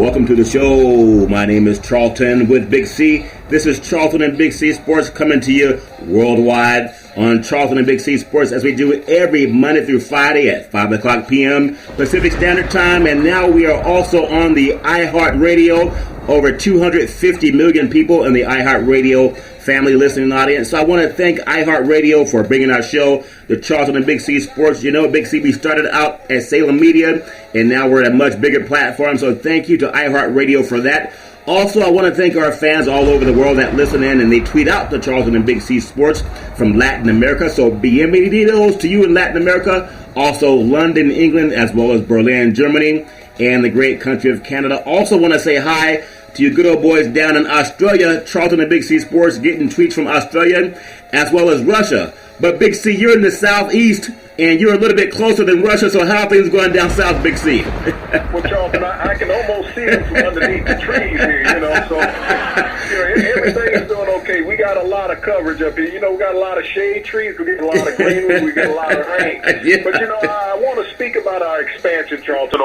Welcome to the show. My name is Charlton with Big C. This is Charlton and Big C Sports coming to you worldwide on Charlton and Big C Sports as we do every Monday through Friday at 5 o'clock p.m. Pacific Standard Time. And now we are also on the iHeartRadio. Over 250 million people in the iHeartRadio family listening audience. So I want to thank iHeartRadio for bringing our show, the Charlton and Big C Sports. You know, Big C, we started out at Salem Media, and now we're at a much bigger platform. So thank you to iHeartRadio for that. Also, I want to thank our fans all over the world that listen in and they tweet out the Charlton and Big C Sports from Latin America. So bienvenidos to you in Latin America. Also, London, England, as well as Berlin, Germany, and the great country of Canada. Also want to say hi to you good old boys down in Australia, Charlton and Big C Sports, getting tweets from Australia, as well as Russia. But Big C, you're in the southeast, and you're a little bit closer than Russia, so how are things going down south, Big C? Well, Charlton, I can almost see them from underneath the trees here, so everything is doing okay. We got a lot of coverage up here. We got a lot of shade trees, we get a lot of greenery, we get a lot of rain. Yeah. But, I want to speak about our expansion, Charlton,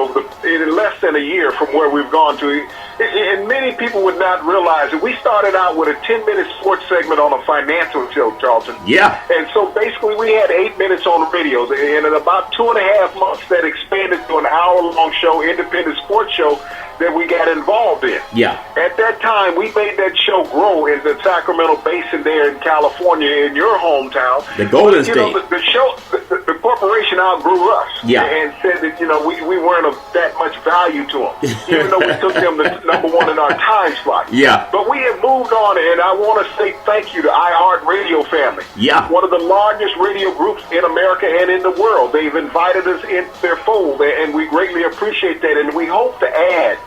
in less than a year from where we've gone to. And many people would not realize that we started out with a 10-minute sports segment on a financial show, Charlton. Yeah. And so basically we had 8 minutes on the radio. And in about 2.5 months, that expanded to an hour-long show, independent sports show that we got involved in. Yeah. At that time, we made that show grow in the Sacramento Basin there in California, in your hometown. The Golden State. The show, the corporation outgrew us. Yeah. And said that, we weren't of that much value to them, even though we took them to number one in our time slot. Yeah. But we have moved on, and I want to say thank you to iHeartRadio family. Yeah. One of the largest radio groups in America and in the world. They've invited us into their fold, and we greatly appreciate that. And we hope to add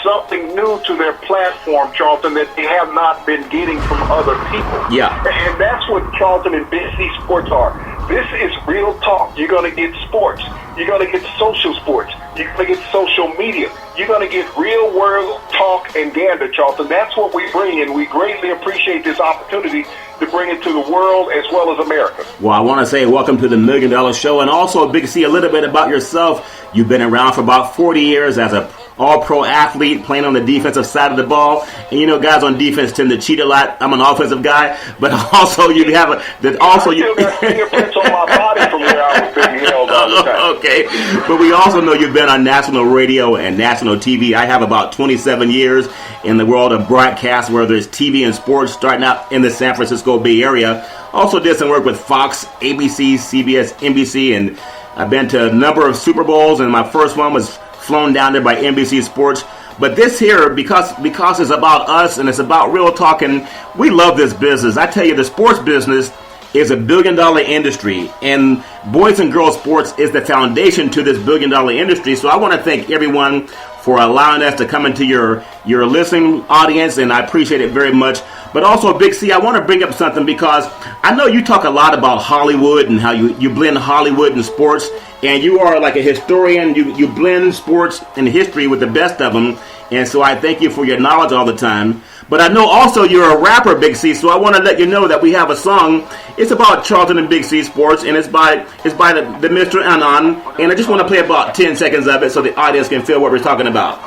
something new to their platform, Charlton, that they have not been getting from other people. Yeah. And that's what Charlton and Big C Sports are. This is real talk. You're going to get sports. You're going to get social sports. You're going to get social media. You're going to get real world talk and gander, Charlton. That's what we bring, and we greatly appreciate this opportunity to bring it to the world as well as America. Well, I want to say welcome to the $1 Million Show, and also, Big C, a little bit about yourself. You've been around for about 40 years as a all-pro athlete playing on the defensive side of the ball. And guys on defense tend to cheat a lot. I'm an offensive guy, but also you have I still got fingerprints on my body from where I was being held all the time. Okay, but we also know you've been on national radio and national TV. I have about 27 years in the world of broadcast, whether it's TV and sports, starting out in the San Francisco Bay Area. Also did some work with Fox, ABC, CBS, NBC, and I've been to a number of Super Bowls, and my first one was flown down there by NBC Sports. But this here, because it's about us and it's about real talk, and we love this business. I tell you, the sports business is a $1 billion industry, and boys and girls sports is the foundation to this $1 billion industry. So I want to thank everyone for allowing us to come into your listening audience, and I appreciate it very much. But also, Big C, I want to bring up something because I know you talk a lot about Hollywood and how you blend Hollywood and sports, and you are like a historian. You blend sports and history with the best of them, and so I thank you for your knowledge all the time. But I know also you're a rapper, Big C, so I want to let you know that we have a song. It's about Charlton and Big C Sports, and it's by the Mr. Anon, and I just want to play about 10 seconds of it so the audience can feel what we're talking about.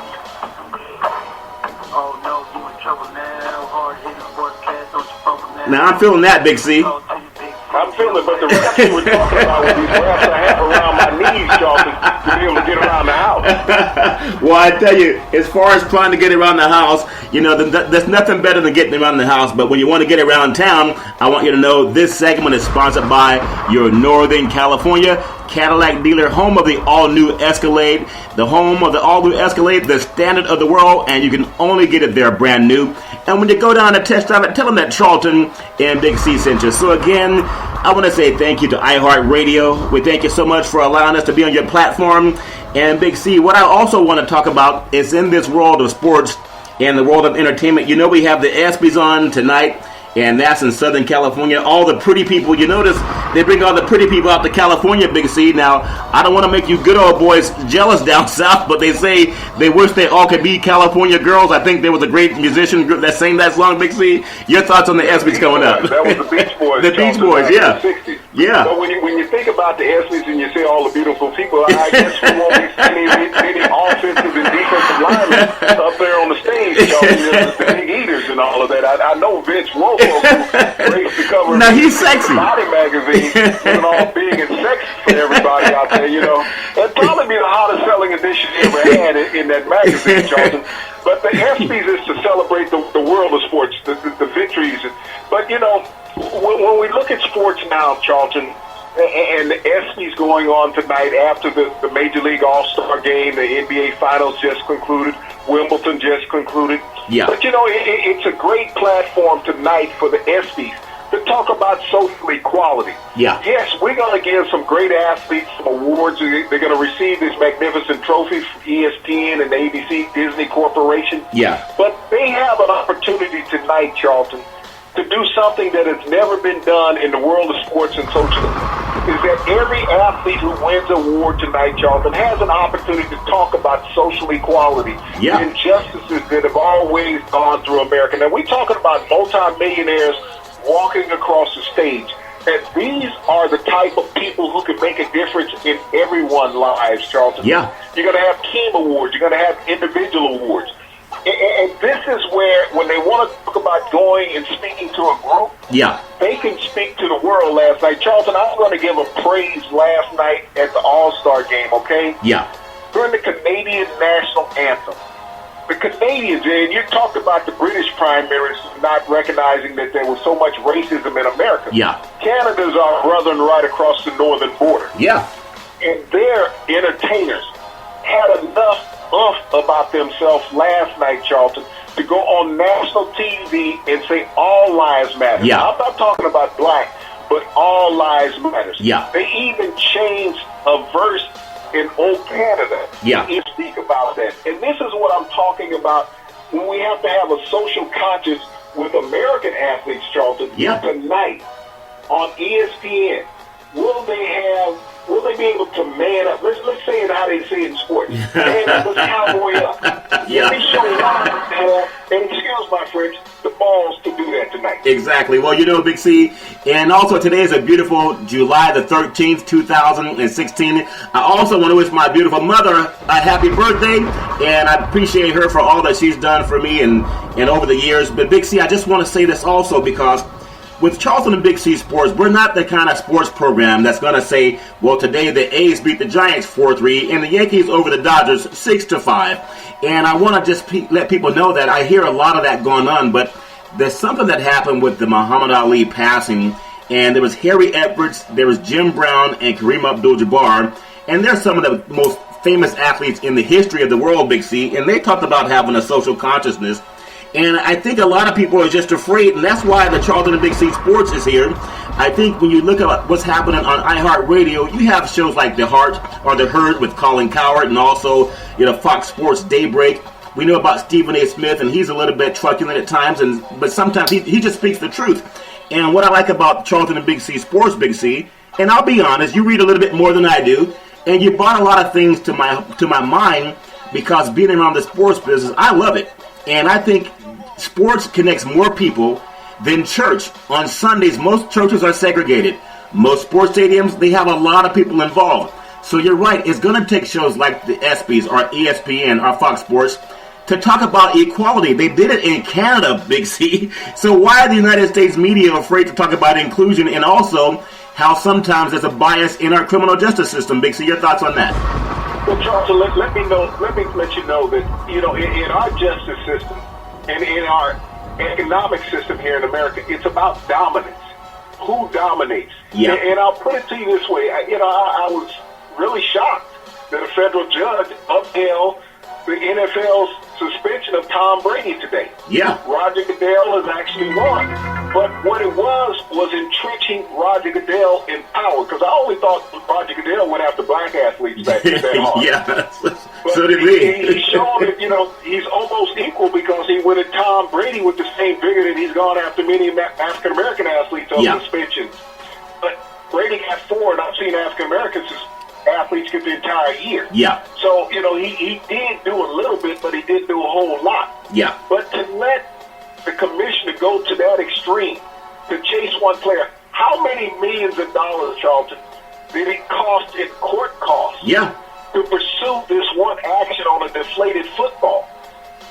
Now, I'm feeling that, Big C. I'm feeling it, but the raps you were talking about with these raps I have around my knees, Charlton, to be able to get around the house. Well, I tell you, as far as trying to get around the house, there's nothing better than getting around the house. But when you want to get around town, I want you to know this segment is sponsored by your Northern California Cadillac dealer, home of the all-new Escalade, the home of the all-new Escalade, the standard of the world, and you can only get it there brand new. And when you go down to test drive it, tell them that Charlton and Big C sent you. So again, I want to say thank you to iHeartRadio. We thank you so much for allowing us to be on your platform. And Big C, what I also want to talk about is in this world of sports and the world of entertainment. We have the ESPYs on tonight, and that's in Southern California. All the pretty people, they they bring all the pretty people out to California, Big C. Now, I don't want to make you good old boys jealous down south, but they say they wish they all could be California girls. I think there was a great musician group that sang that song, Big C. Your thoughts on the ESPYs coming up? That was the Beach Boys. The Beach Boys, yeah. Yeah. So when you think about the ESPYs and you see all the beautiful people, I guess we won't be seeing any offensive and defensive linemen up there on the stage, the big eaters and all of that. I know Vince Wilfork, who graced the cover now he's sexy. Body magazine, looking all big and sexy for everybody out there, That'd probably be the hottest selling edition you ever had in that magazine, Charlton. But the ESPYs is to celebrate the world of sports, the victories. But, when we look at sports now, Charlton, and the ESPYs going on tonight after the Major League All-Star game, the NBA Finals just concluded, Wimbledon just concluded. Yeah. But, it's a great platform tonight for the ESPYs to talk about social equality. Yeah. Yes, we're going to give some great athletes some awards. They're going to receive this magnificent trophy from ESPN and ABC Disney Corporation. Yeah. But they have an opportunity tonight, Charlton, to do something that has never been done in the world of sports and socialism. Is that every athlete who wins an award tonight, Charlton, has an opportunity to talk about social equality, yeah, the injustices that have always gone through America. Now, we're talking about multimillionaires walking across the stage. And these are the type of people who can make a difference in everyone's lives, Charlton. Yeah. You're going to have team awards. You're going to have individual awards. And this is where, when they want to talk about going and speaking to a group, yeah, they can speak to the world last night. Charlton, I'm going to give a praise last night at the All-Star game, okay? Yeah. During the Canadian National Anthem, the Canadians, and you talked about the British Prime Minister not recognizing that there was so much racism in America. Yeah. Canada's our brethren right across the northern border. Yeah. And their entertainers had enough about themselves last night, Charlton, to go on national TV and say all lives matter. Yeah. I'm not talking about black, but all lives matter. Yeah. They even changed a verse in Old Canada. Yeah. To speak about that. And this is what I'm talking about when we have to have a social conscience with American athletes, Charlton. Yeah. Tonight on ESPN, will they be able to man up? Let's say it how they say it in sports. Man up, let's cowboy up. Yeah. Let me show you how, and excuse my French, the balls to do that tonight. Exactly. Well, Big C, and also today is a beautiful July the 13th, 2016. I also want to wish my beautiful mother a happy birthday, and I appreciate her for all that she's done for me and over the years. But Big C, I just want to say this also because with Charlton and Big C Sports, we're not the kind of sports program that's going to say, well, today the A's beat the Giants 4-3 and the Yankees over the Dodgers 6-5. And I want to just let people know that I hear a lot of that going on, but there's something that happened with the Muhammad Ali passing, and there was Harry Edwards, there was Jim Brown, and Kareem Abdul-Jabbar, and they're some of the most famous athletes in the history of the world, Big C, and they talked about having a social consciousness. And I think a lot of people are just afraid, and that's why the Charlton and Big C Sports is here. I think when you look at what's happening on iHeartRadio, you have shows like The Heart or The Herd with Colin Cowherd, and also Fox Sports Daybreak. We know about Stephen A. Smith, and he's a little bit truculent at times, but sometimes he just speaks the truth. And what I like about Charlton and Big C Sports, Big C, and I'll be honest, you read a little bit more than I do, and you brought a lot of things to my mind because being around the sports business, I love it. And I think sports connects more people than church. On Sundays, most churches are segregated. Most sports stadiums, they have a lot of people involved. So you're right, it's going to take shows like the ESPYs or ESPN or Fox Sports to talk about equality. They did it in Canada, Big C. So why are the United States media afraid to talk about inclusion, and also how sometimes there's a bias in our criminal justice system? Big C, your thoughts on that? Well, Charlton, let me let you know that, in our justice system and in our economic system here in America, it's about dominance. Who dominates? Yeah. And I'll put it to you this way. I was really shocked that a federal judge upheld the NFL's suspension of Tom Brady today. Yeah. Roger Goodell has actually won. But what it was entrenching Roger Goodell in power, because I only thought Roger Goodell went after black athletes that hard. Yeah, but so did we. He's shown that, he's almost equal because he went at Tom Brady with the same vigor that he's gone after many African-American athletes on suspensions. But Brady got 4, and I've seen African Americans athletes get the entire year. Yeah. So, he did do a little bit, but he didn't do a whole lot. Yeah. But to let the commissioner go to that extreme, to chase one player, how many millions of dollars, Charlton, did it cost in court costs to pursue this one action on a deflated football?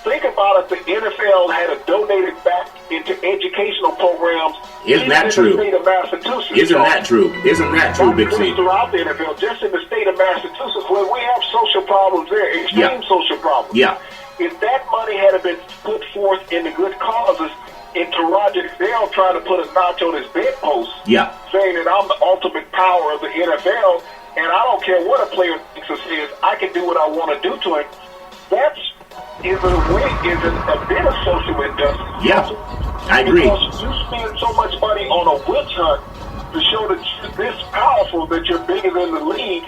Think about if the NFL had donated back into educational programs. Isn't that true? In the state of Massachusetts. Isn't that true? Isn't that true, Big C? Throughout the NFL, just in the state of Massachusetts, where we have social problems there, extreme social problems. Yeah. If that money had been put forth in the good causes, into Roger Goodell trying to put a notch on his bedpost, saying that I'm the ultimate power of the NFL, and I don't care what a player thinks or says, I can do what I want to do to him. That is a bit of social injustice. Yeah, I agree. Because you spend so much money on a witch hunt to show that you're this powerful, that you're bigger than the league,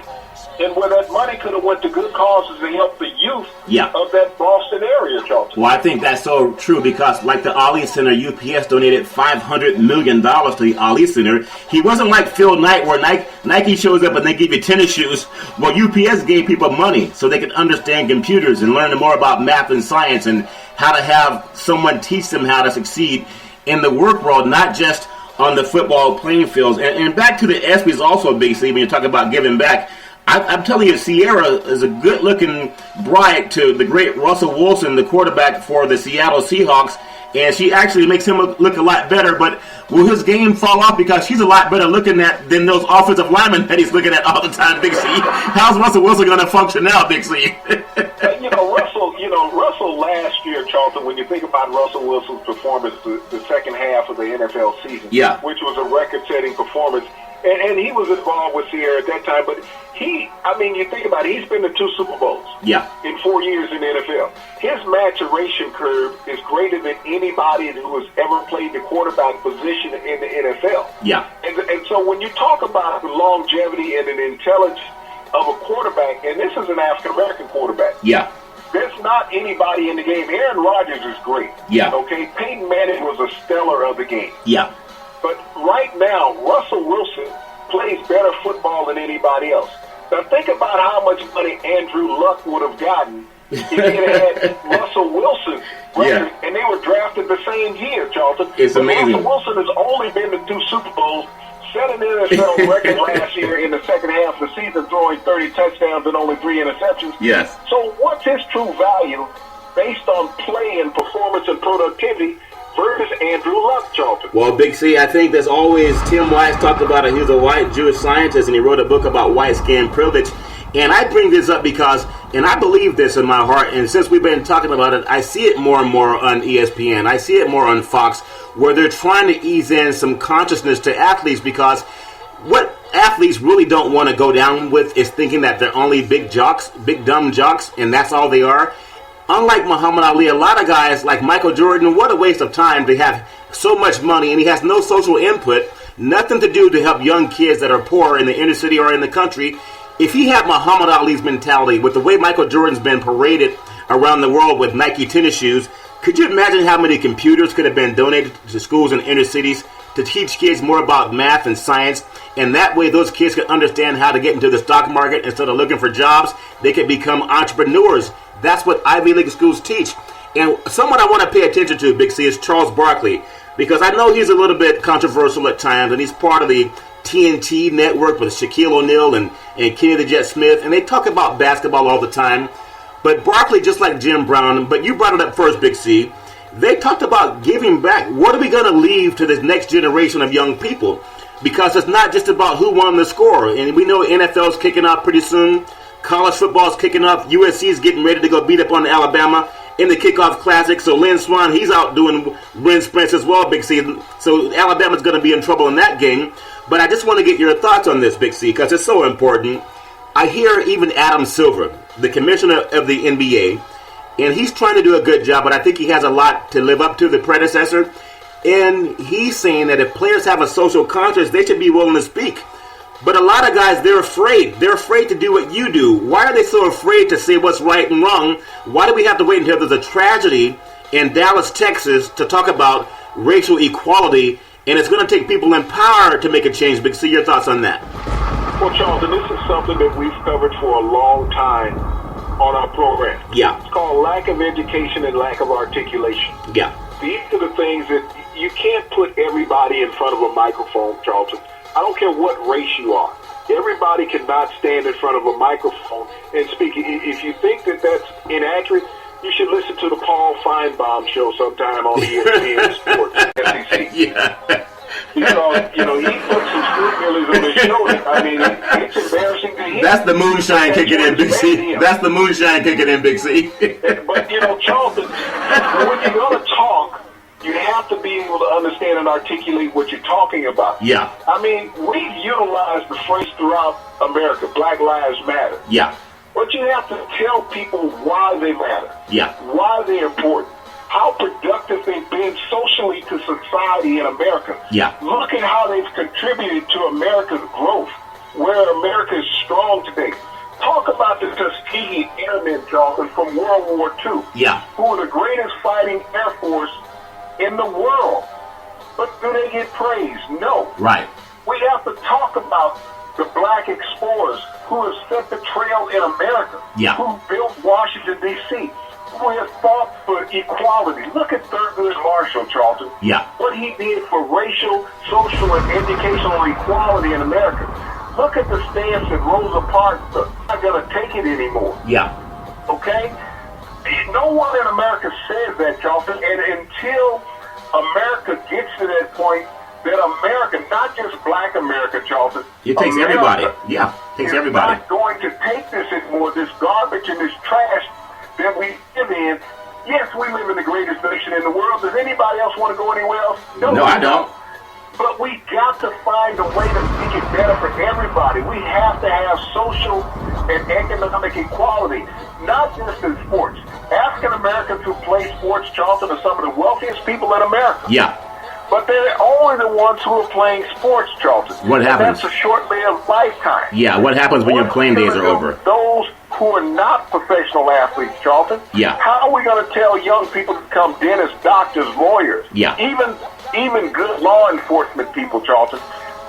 and where that money could have went to good causes to help the youth of that Boston area, Charlton. Well, I think that's so true because, like the Ali Center, UPS donated $500 million to the Ali Center. He wasn't like Phil Knight, where Nike shows up and they give you tennis shoes. Well, UPS gave people money so they could understand computers and learn more about math and science and how to have someone teach them how to succeed in the work world, not just on the football playing fields. And back to the ESPYs also, Big C, when you talk about giving back. I'm telling you, Sierra is a good-looking bride to the great Russell Wilson, the quarterback for the Seattle Seahawks, and she actually makes him look a lot better. But will his game fall off because she's a lot better looking at than those offensive linemen that he's looking at all the time, Big C? How's Russell Wilson going to function now, Big C? Russell last year, Charlton, when you think about Russell Wilson's performance the second half of the NFL season, which was a record-setting performance, and he was involved with Sierra at that time, but you think about it, he's been to 2 Super Bowls in 4 years in the NFL. His maturation curve is greater than anybody who has ever played the quarterback position in the NFL. And so when you talk about the longevity and the intelligence of a quarterback, and this is an African-American quarterback, there's not anybody in the game. Aaron Rodgers is great. Okay, Peyton Manning was a stellar of the game. But right now, Russell Wilson plays better football than anybody else. Now think about how much money Andrew Luck would have gotten if he had Russell Wilson's record, and they were drafted the same year, Charlton. It's amazing. Russell Wilson has only been to 2 Super Bowls, set an NFL record last year in the second half of the season, throwing 30 touchdowns and only 3 interceptions. So what's his true value based on play and performance and productivity versus Andrew Luck, Charlton? Well, Big C, I think there's always, Tim Wise talked about it. He was a white Jewish scientist, and he wrote a book about white skin privilege. And I bring this up because, and I believe this in my heart, and since we've been talking about it, I see it more and more on ESPN. I see it more on Fox, where they're trying to ease in some consciousness to athletes, because what athletes really don't want to go down with is thinking that they're only big jocks, big dumb jocks, and that's all they are. Unlike Muhammad Ali, a lot of guys like Michael Jordan, what a waste of time to have so much money, and he has no social input, nothing to do to help young kids that are poor in the inner city or in the country. If he had Muhammad Ali's mentality, with the way Michael Jordan's been paraded around the world with Nike tennis shoes, could you imagine how many computers could have been donated to schools in inner cities to teach kids more about math and science? And that way those kids could understand how to get into the stock market instead of looking for jobs. They could become entrepreneurs. That's what Ivy League schools teach. And someone I want to pay attention to, Big C, is Charles Barkley, because I know he's a little bit controversial at times, and he's part of the TNT network with Shaquille O'Neal and Kenny the Jet Smith, and they talk about basketball all the time. But Barkley, just like Jim Brown, but you brought it up first, Big C, they talked about giving back. What are we going to leave to this next generation of young people? Because it's not just about who won the score. And we know NFL's kicking off pretty soon. College football's kicking off. USC's getting ready to go beat up on Alabama in the kickoff classic. So Lynn Swann, he's out doing wind sprints as well, Big C. So Alabama's going to be in trouble in that game. But I just want to get your thoughts on this, Big C, because it's so important. I hear even Adam Silver, the commissioner of the NBA, and he's trying to do a good job, but I think he has a lot to live up to the predecessor. And he's saying that if players have a social conscience, they should be willing to speak. But a lot of guys, they're afraid. They're afraid to do what you do. Why are they so afraid to say what's right and wrong? Why do we have to wait until there's a tragedy in Dallas, Texas, to talk about racial equality And it's going to take people in power to make a change. Big C, your thoughts on that? Well, Charlton, this is something that we've covered for a long time on our program. Yeah. It's called lack of education and lack of articulation. Yeah. These are the things that you can't put everybody in front of a microphone, Charlton. I don't care what race you are. Everybody cannot stand in front of a microphone and speak. If you think that that's inaccurate, you should listen to the Paul Feinbaum show sometime on ESPN Sports. SEC. Yeah. Because, he put some street millers on his show. I mean, it's embarrassing to hear. That's the moonshine kicking in, Big C. That's the moonshine kicking in, Big C. But, Charlton, when you're going to talk, you have to be able to understand and articulate what you're talking about. Yeah. I mean, we've utilized the phrase throughout America, Black Lives Matter. Yeah. But you have to tell people why they matter. Yeah. Why they're important. How productive they've been socially to society in America. Yeah. Look at how they've contributed to America's growth, where America is strong today. Talk about the Tuskegee Airmen, Charlton, from World War II. Yeah. Who are the greatest fighting air force in the world. But do they get praise? No. Right. We have to talk about the black explorers who have set the trail in America. Yeah. Who built Washington, D.C., who have fought for equality. Look at Thurgood Marshall, Charlton. Yeah. What he did for racial, social, and educational equality in America. Look at the stance that Rosa Parks took. Not going to take it anymore. Yeah. Okay? No one in America says that, Charlton, and until America gets to that point, that America, not just black America, Charlton. It takes everybody. Yeah, takes everybody. Not going to take this anymore, this garbage and this trash that we live in. Yes, we live in the greatest nation in the world. Does anybody else want to go anywhere else? No, I don't. But we got to find a way to make it better for everybody. We have to have social and economic equality, not just in sports. African Americans who play sports, Charlton, are some of the wealthiest people in America. Yeah. But they're only the ones who are playing sports, Charlton. What happens? That's a short-lived lifetime. Yeah, what happens when your playing days are over? Those who are not professional athletes, Charlton. Yeah. How are we going to tell young people to become dentists, doctors, lawyers? Yeah. Even good law enforcement people, Charlton.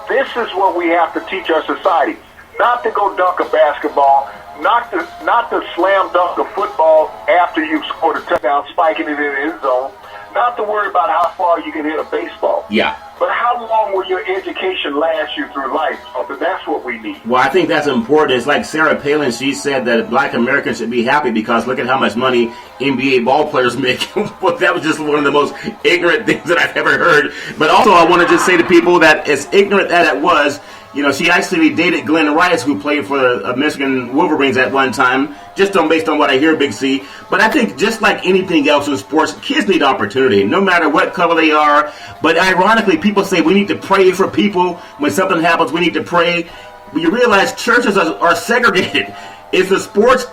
This is what we have to teach our society. Not to go dunk a basketball, not to slam dunk a football after you've scored a touchdown, spiking it in the end zone. Not to worry about how far you can hit a baseball. Yeah. But how long will your education last you through life? That's what we need. Well, I think that's important. It's like Sarah Palin, she said that black Americans should be happy because look at how much money NBA ball players make. Well, that was just one of the most ignorant things that I've ever heard. But also I want to just say to people that as ignorant as it was, she actually dated Glenn Rice, who played for the Michigan Wolverines at one time, just based on what I hear, Big C. But I think just like anything else in sports, kids need opportunity, no matter what color they are. But ironically, people say we need to pray for people. When something happens, we need to pray. But you realize churches are segregated. It's the sports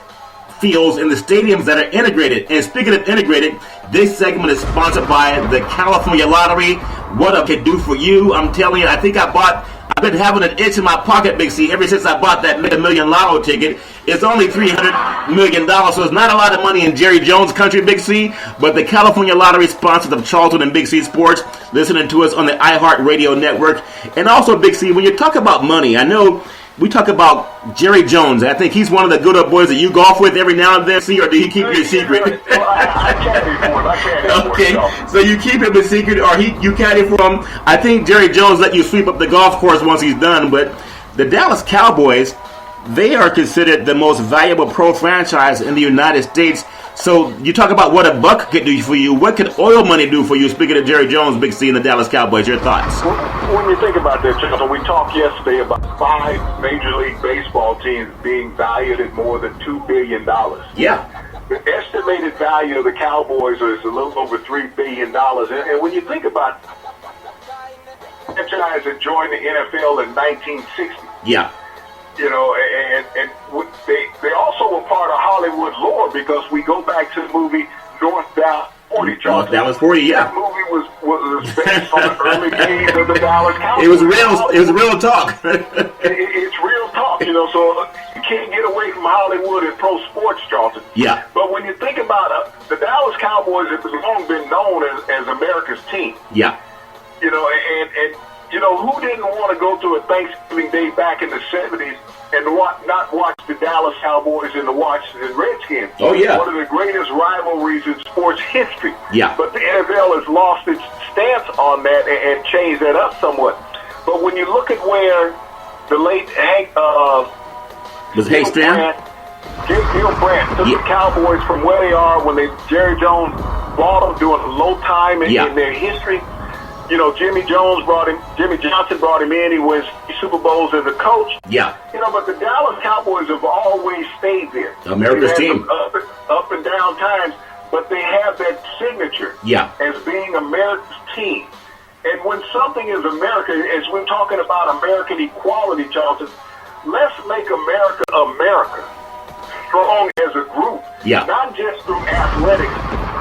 fields and the stadiums that are integrated. And speaking of integrated, this segment is sponsored by the California Lottery. What it can do for you, I'm telling you, I've been having an itch in my pocket, Big C, ever since I bought that Mega Million Lotto ticket. It's only $300 million, so it's not a lot of money in Jerry Jones country, Big C, but the California Lottery sponsors of Charlton and Big C Sports, listening to us on the iHeart Radio Network. And also, Big C, when you talk about money, I know we talk about Jerry Jones. I think he's one of the good old boys that you golf with every now and then, see, or do you keep your secret? Well, I caddy for him. I caddy Okay, for him. so you keep him a secret, or you caddy for him. I think Jerry Jones let you sweep up the golf course once he's done, but the Dallas Cowboys, they are considered the most valuable pro franchise in the United States. So you talk about what a buck could do for you. What could oil money do for you? Speaking of Jerry Jones, Big C, and the Dallas Cowboys, your thoughts? When you think about that, Charlton, we talked yesterday about 5 Major League Baseball teams being valued at more than $2 billion. Yeah. The estimated value of the Cowboys is a little over $3 billion. And when you think about the franchise that joined the NFL in 1960, Yeah. and they also were part of Hollywood lore because we go back to the movie North Dallas 40, Charlton. Dallas 40, yeah. That movie was based on the early days of the Dallas Cowboys. It was real talk. It's real talk, so you can't get away from Hollywood and pro sports, Charlton. Yeah. But when you think about the Dallas Cowboys have long been known as America's team. Yeah. Who didn't want to go to a Thanksgiving Day back in the 70s and not watch the Dallas Cowboys and the Washington Redskins? Oh, yeah. One of the greatest rivalries in sports history. Yeah. But the NFL has lost its stance on that and changed that up somewhat. But when you look at where the late Hank Gil Brandt took the Cowboys from where they are when Jerry Jones bought them during a low time in their history. Jimmy Johnson brought him in. He wins Super Bowls as a coach. Yeah. But the Dallas Cowboys have always stayed there. America's team. Up and down times, but they have that signature as being America's team. And when something is America, as we're talking about American equality, Charlton, let's make America America. Strong as a group. Yeah. Not just through athletics,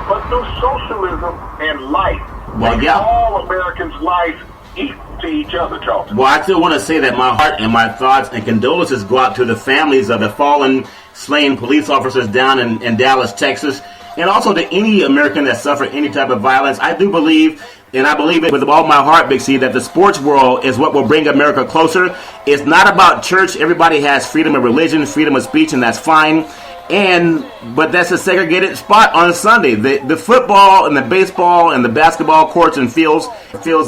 but through socialism and life. Well, all Americans' life equal to each other, Charlton. Well, I still want to say that my heart and my thoughts and condolences go out to the families of the fallen, slain police officers down in Dallas, Texas, and also to any American that suffered any type of violence. I do believe, and I believe it with all my heart, Big C, that the sports world is what will bring America closer. It's not about church. Everybody has freedom of religion, freedom of speech, and that's fine. But that's a segregated spot on Sunday. The football and the baseball and the basketball courts and fields,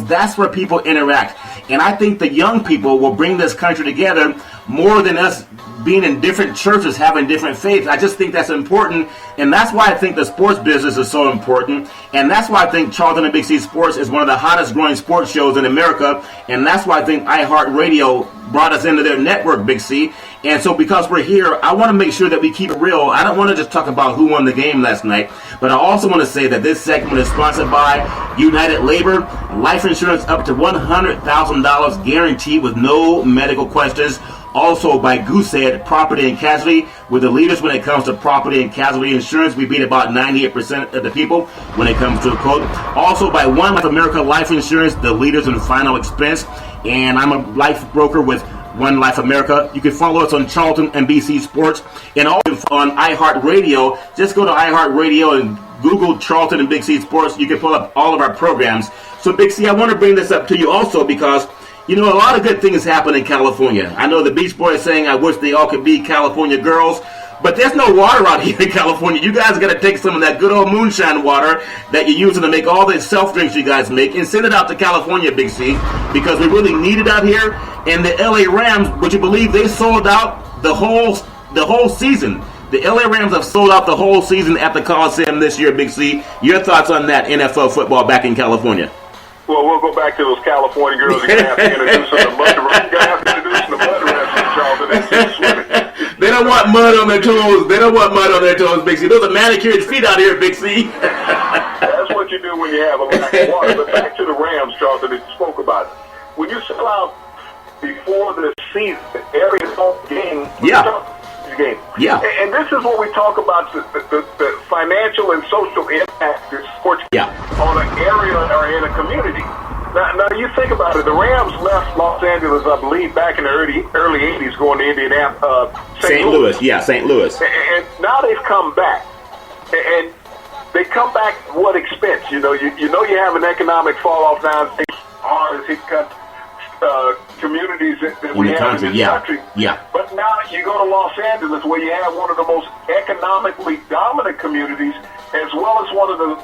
that's where people interact. And I think the young people will bring this country together more than us being in different churches, having different faiths. I just think that's important. And that's why I think the sports business is so important. And that's why I think Charlton and Big C Sports is one of the hottest growing sports shows in America. And that's why I think iHeartRadio brought us into their network, Big C. And so because we're here, I want to make sure that we keep it real. I don't want to just talk about who won the game last night, but I also want to say that this segment is sponsored by United Labor, life insurance up to $100,000 guaranteed with no medical questions. Also by Goosehead Property and Casualty. We're the leaders when it comes to property and casualty insurance. We beat about 98% of the people when it comes to a quote. Also by One Life America Life Insurance, the leaders in final expense. And I'm a life broker with One Life America. You can follow us on Charlton and BC Sports and also on iHeartRadio. Just go to iHeartRadio and Google Charlton and Big C Sports. You can pull up all of our programs. So Big C, I want to bring this up to you also because a lot of good things happen in California. I know the Beach Boys saying I wish they all could be California girls, but there's no water out here in California. You guys got to take some of that good old moonshine water that you're using to make all the self-drinks you guys make and send it out to California, Big C, because we really need it out here. And the LA Rams, would you believe they sold out the whole season? The LA Rams have sold out the whole season at the Coliseum this year, Big C. Your thoughts on that NFL football back in California? Well, we'll go back to those California girls. You're going to have to introduce them to mud rats. You're going to have to introduce them to mud rats, Charlton. They don't want mud on their toes. They don't want mud on their toes, Big C. Those are manicured feet out here, Big C. That's what you do when you have a lack of water. But back to the Rams, Charlton, that you spoke about. When you sell out before the season, every home game, game. Yeah. And this is what we talk about, the financial and social impact of sports on an area or in a community. Now you think about it, the Rams left Los Angeles, I believe, back in the early 80s going to Indianapolis. St. Louis. Yeah, St. Louis. And now they've come back. And they come back at what expense? You have an economic fall off now as hard as it cut communities that we have in this country. Yeah. But now you go to Los Angeles where you have one of the most economically dominant communities as well as one of the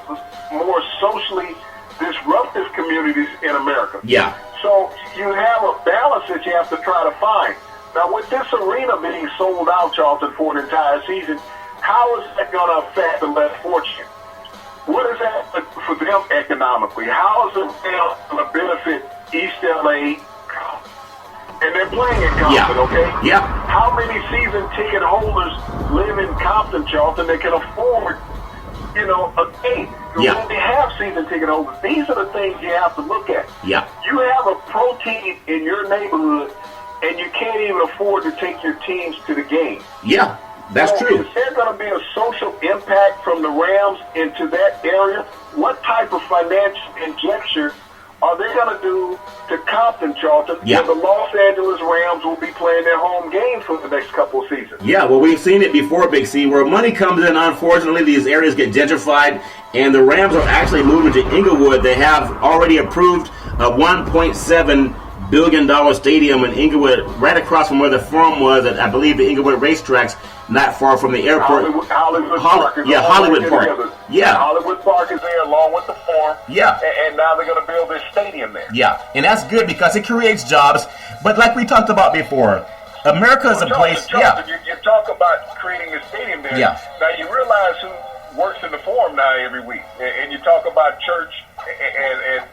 more socially disruptive communities in America. Yeah. So you have a balance that you have to try to find. Now with this arena being sold out, Charlton, for an entire season, how is that going to affect the less fortunate? What is that for them economically? How is it going to benefit East LA? And they're playing in Compton, okay? Yeah. How many season ticket holders live in Compton, Charlton, that can afford, a game? Yeah. They have season ticket holders. These are the things you have to look at. Yeah. You have a pro team in your neighborhood, and you can't even afford to take your teams to the game. Yeah, that's true. Is there going to be a social impact from the Rams into that area? What type of financial injection are they going to do to Compton, Charlton, where the Los Angeles Rams will be playing their home games for the next couple of seasons? Yeah, well, we've seen it before, Big C, where money comes in. Unfortunately, these areas get gentrified, and the Rams are actually moving to Inglewood. They have already approved a $1.7 billion stadium in Inglewood, right across from where the Forum was at, I believe, the Inglewood racetracks, not far from the airport. Hollywood Park. Hollywood Park. Yeah. Hollywood Park is there along with the Forum. Yeah. And now they're going to build this stadium there. Yeah, and that's good because it creates jobs. But like we talked about before, America is a place. Charlton, you talk about creating this stadium there. Yeah. Now you realize who works in the Forum now every week, and you talk about church and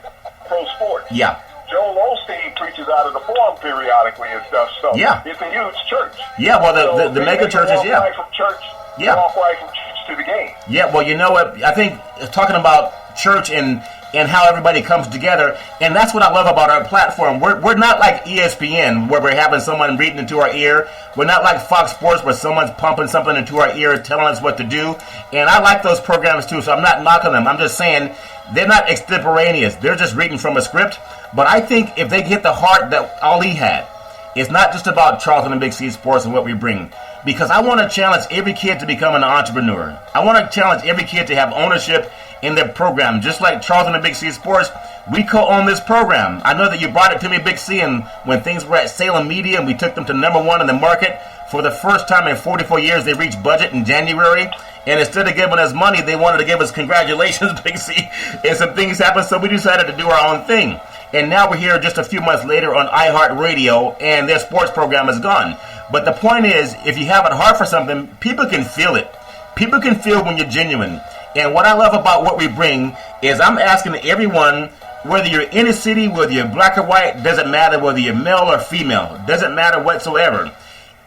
pro sports. Yeah. Joel Osteen preaches out of the Forum periodically and stuff. So yeah. It's a huge church. Yeah, well, the mega churches, yeah. Right from church, walk right from church to the game. Yeah, well, you know what? I think talking about church and how everybody comes together, and that's what I love about our platform. We're not like ESPN, where we're having someone reading into our ear. We're not like Fox Sports, where someone's pumping something into our ear, telling us what to do. And I like those programs, too, so I'm not knocking them. I'm just saying they're not extemporaneous. They're just reading from a script. But I think if they get the heart that Ali had, it's not just about Charlton and Big C Sports and what we bring. Because I want to challenge every kid to become an entrepreneur. I want to challenge every kid to have ownership in their program. Just like Charlton and Big C Sports, we co-own this program. I know that you brought it to me, Big C, and when things were at Salem Media and we took them to #1 in the market, for the first time in 44 years, they reached budget in January. And instead of giving us money, they wanted to give us congratulations, Big C. And some things happened, so we decided to do our own thing. And now we're here just a few months later on iHeartRadio, and their sports program is gone. But the point is, if you have a heart for something, people can feel it. People can feel when you're genuine. And what I love about what we bring is I'm asking everyone, whether you're in a city, whether you're black or white, doesn't matter whether you're male or female, doesn't matter whatsoever.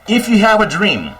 If you have a dream,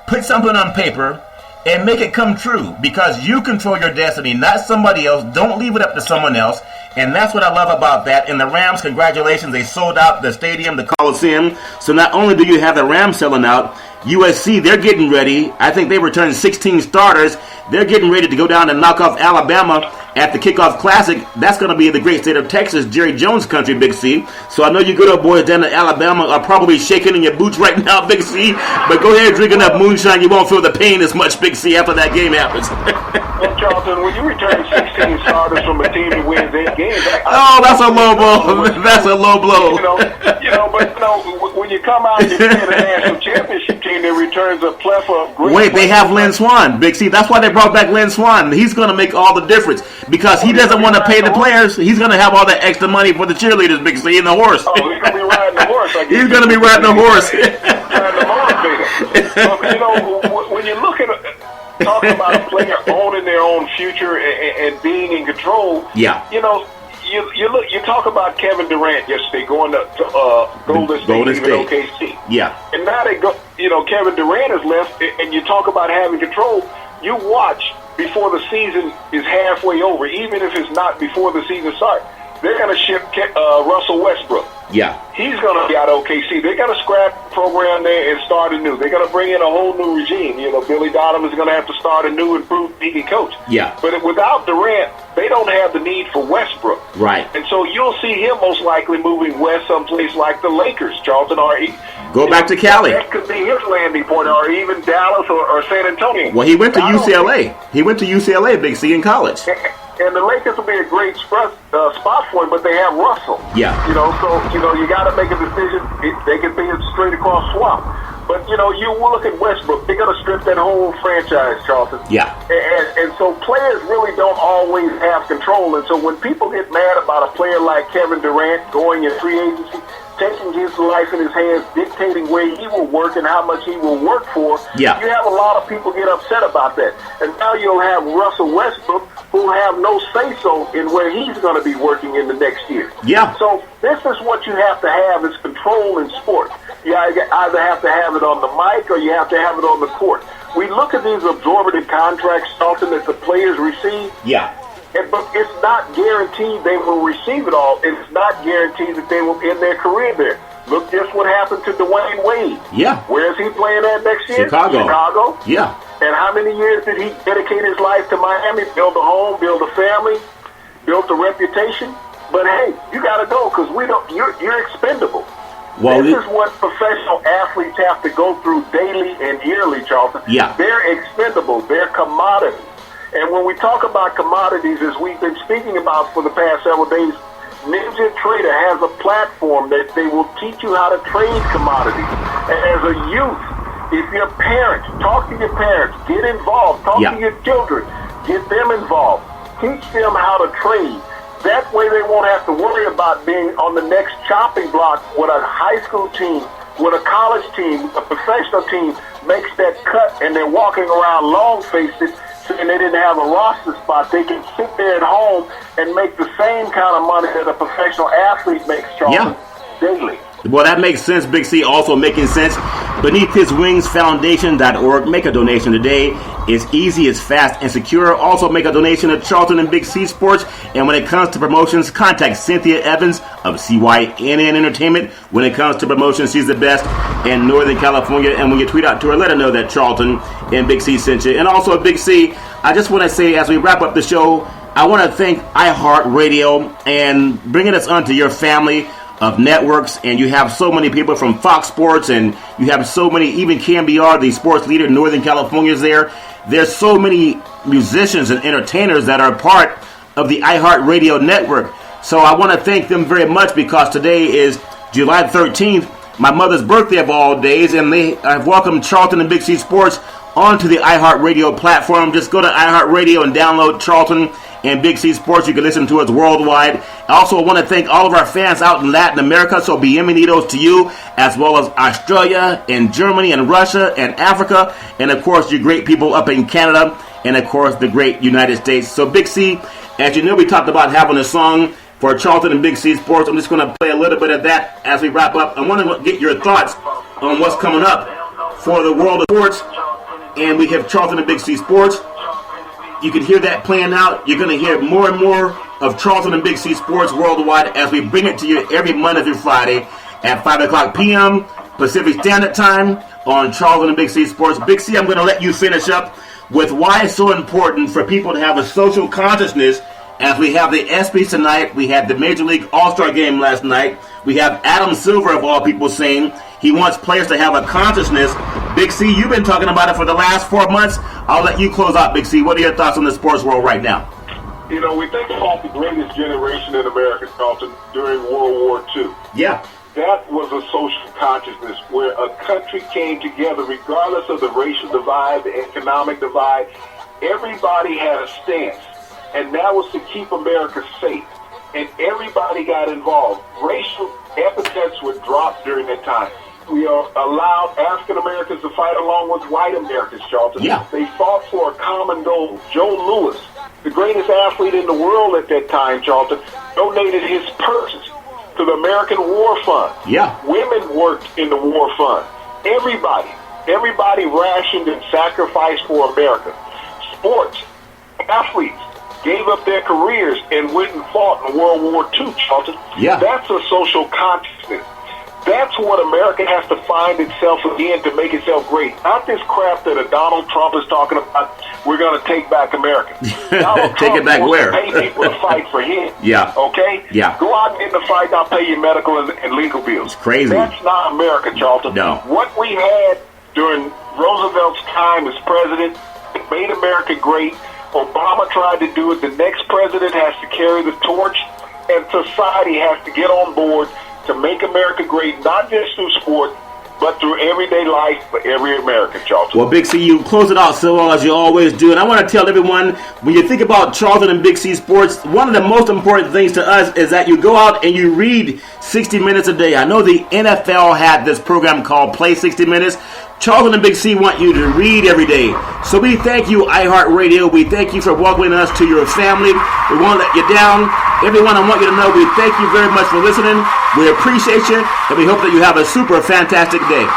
put something on paper and make it come true, because you control your destiny, not somebody else. Don't leave it up to someone else. And that's what I love about that. And the Rams, congratulations, they sold out the stadium, the Coliseum. So not only do you have the Rams selling out, USC, they're getting ready. I think they returned 16 starters. They're getting ready to go down and knock off Alabama at the Kickoff Classic. That's going to be the great state of Texas, Jerry Jones country, Big C. So I know you good old boys down in Alabama are probably shaking in your boots right now, Big C. But go ahead and drink enough moonshine. You won't feel the pain as much, Big C, after that game happens. Well, Charlton, when you return 16 starters from a team that wins 8 games... that's a low blow. That's a low blow. But when you come out and you play the national championship team that returns a plethora of great... Wait, they have Lynn Swann, Big C. That's why they brought back Lynn Swann. He's going to make all the difference because he doesn't want to pay the players. He's going to have all that extra money for the cheerleaders, Big C, and the horse. Oh, he's going to be riding the horse. He's going to be riding the horse. Riding the horse, when you look at... talking about a player owning their own future and being in control. Yeah. You talk about Kevin Durant yesterday going to Golden State, even OKC. Yeah. And now they go. Kevin Durant is left, and you talk about having control. You watch before the season is halfway over, even if it's not before the season starts. They're going to ship Russell Westbrook. Yeah. He's going to be out of OKC. They're going to scrap the program there and start anew. They're going to bring in a whole new regime. Billy Donovan's going to have to start anew and prove he can coach. Yeah. But without Durant, they don't have the need for Westbrook. Right. And so you'll see him most likely moving west someplace like the Lakers, Charlton, or go back to Cali. That could be his landing point, or even Dallas or San Antonio. Well, he went to UCLA. He went to UCLA, Big C, in college. And the Lakers will be a great spot for him, but they have Russell. Yeah. So you got to make a decision. They can be straight across swamp. But, you look at Westbrook. They're going to strip that whole franchise, Charlton. Yeah. And so players really don't always have control. And so when people get mad about a player like Kevin Durant going in free agency, taking his life in his hands, dictating where he will work and how much he will work for, you have a lot of people get upset about that. And now you'll have Russell Westbrook, who have no say-so in where he's going to be working in the next year. Yeah. So this is what you have to have is control in sport. You either have to have it on the mic or you have to have it on the court. We look at these absorbent contracts, something that the players receive. Yeah. But it's not guaranteed they will receive it all. It's not guaranteed that they will end their career there. Look just what happened to Dwayne Wade. Yeah. Where is he playing at next year? Chicago. Yeah. And how many years did he dedicate his life to Miami? Build a home, build a family, built a reputation. But hey, you got to go because you're expendable. Well, this is what professional athletes have to go through daily and yearly, Charlton. Yeah. They're expendable. They're commodities. And when we talk about commodities, as we've been speaking about for the past several days, Ninja Trader has a platform that they will teach you how to trade commodities. And as a youth, if you're a parent, talk to your parents, get involved, talk to your children, get them involved, teach them how to trade. That way they won't have to worry about being on the next chopping block with a high school team, with a college team, a professional team makes that cut and they're walking around long-faced saying they didn't have a roster spot. They can sit there at home and make the same kind of money that a professional athlete makes, Charlton, daily. Well, that makes sense, Big C. Also making sense. BeneathHisWingsFoundation.org. Make a donation today. It's easy, it's fast, and secure. Also make a donation to Charlton and Big C Sports. And when it comes to promotions, contact Cynthia Evans of CYNN Entertainment. When it comes to promotions, she's the best in Northern California. And when you tweet out to her, let her know that Charlton and Big C sent you. And also, Big C, I just want to say, as we wrap up the show, I want to thank iHeartRadio and bringing us onto your family of networks, and you have so many people from Fox Sports, and you have so many, even KMBR, the sports leader in Northern California is there. There's so many musicians and entertainers that are part of the iHeartRadio network. So I want to thank them very much because today is July 13th, my mother's birthday of all days, and I've welcomed Charlton and Big C Sports onto the iHeartRadio platform. Just go to iHeartRadio and download Charlton and Big C Sports. You can listen to us worldwide. I also want to thank all of our fans out in Latin America. So bienvenidos to you, as well as Australia and Germany and Russia and Africa. And of course, you great people up in Canada. And of course, the great United States. So Big C, as you know, we talked about having a song for Charlton and Big C Sports. I'm just going to play a little bit of that as we wrap up. I want to get your thoughts on what's coming up for the world of sports. And we have Charlton and Big C Sports. You can hear that playing out. You're going to hear more and more of Charlton and Big C Sports worldwide as we bring it to you every Monday through Friday at 5 o'clock p.m. Pacific Standard Time on Charlton and Big C Sports. Big C, I'm going to let you finish up with why it's so important for people to have a social consciousness as we have the ESPYs tonight. We had the Major League All-Star Game last night. We have Adam Silver, of all people, saying he wants players to have a consciousness. Big C, you've been talking about it for the last 4 months. I'll let you close out, Big C. What are your thoughts on the sports world right now? You know, we think about the greatest generation in America, Charlton, during World War II. Yeah. That was a social consciousness where a country came together regardless of the racial divide, the economic divide. Everybody had a stance, and that was to keep America safe. And everybody got involved. Racial epithets were dropped during that time. We allowed African Americans to fight along with white Americans, Charlton. Yeah. They fought for a common goal. Joe Louis, the greatest athlete in the world at that time, Charlton, donated his purses to the American War Fund. Yeah. Women worked in the War Fund. Everybody rationed and sacrificed for America. Sports, athletes gave up their careers and went and fought in World War II, Charlton. Yeah. That's a social consciousness. That's what America has to find itself again to make itself great. Not this crap that a Donald Trump is talking about. We're going to take back America. Donald Take Trump it back wants where? to pay people to fight for him. Yeah. Okay? Yeah. Go out and get in the fight. I'll pay you medical and legal bills. It's crazy. That's not America, Charlton. No. What we had during Roosevelt's time as president made America great. Obama tried to do it. The next president has to carry the torch, and society has to get on board to make America great, not just through sport, but through everyday life for every American, Charlton. Well, Big C, you close it out so well as you always do. And I want to tell everyone, when you think about Charlton and Big C Sports, one of the most important things to us is that you go out and you read 60 minutes a day. I know the NFL had this program called Play 60 Minutes. Charlton and Big C want you to read every day. So we thank you, iHeartRadio. We thank you for welcoming us to your family. We won't let you down. Everyone, I want you to know we thank you very much for listening. We appreciate you, and we hope that you have a super fantastic day.